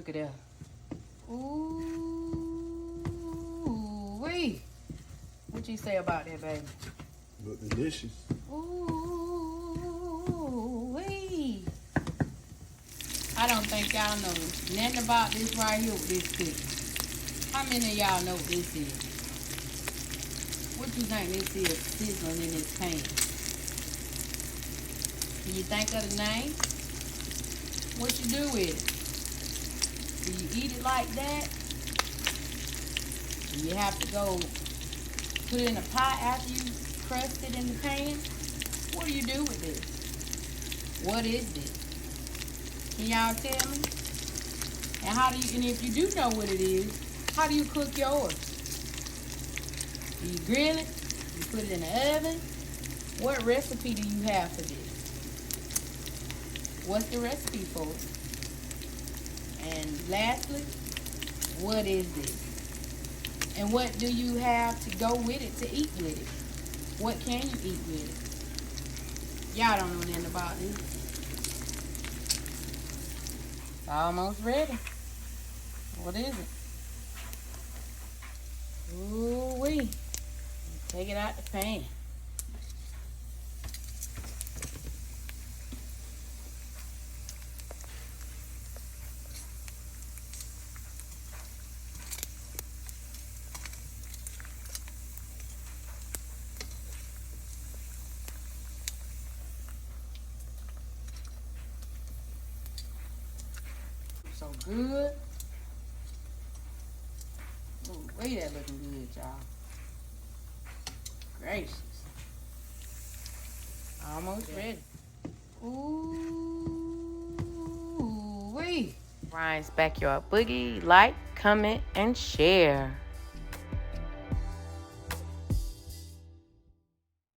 Look at that. Ooh, wee. What you say about that, baby? Look delicious. Ooh, wee. I don't think y'all know nothing about this right here with this cookie. How many of y'all know what this is? What you think this is sizzling in this pan? Can you think of the name? What you do with it? Do you eat it like that? Do you have to go put it in a pot after you crust it in the pan? What do you do with this? What is this? Can y'all tell me? And and if you do know what it is, how do you cook yours? Do you grill it? You put it in the oven? What recipe do you have for this? What's the recipe for it? And lastly, what is this? And what do you have to go with it to eat with it? What can you eat with it? Y'all don't know nothing about this. It's almost ready. What is it? Ooh-wee. Take it out the pan. So good. Ooh, wait, that looking good, y'all. Gracious. Almost ready. Ooh, wee. Ryan's Backyard Boogie. Like, comment, and share.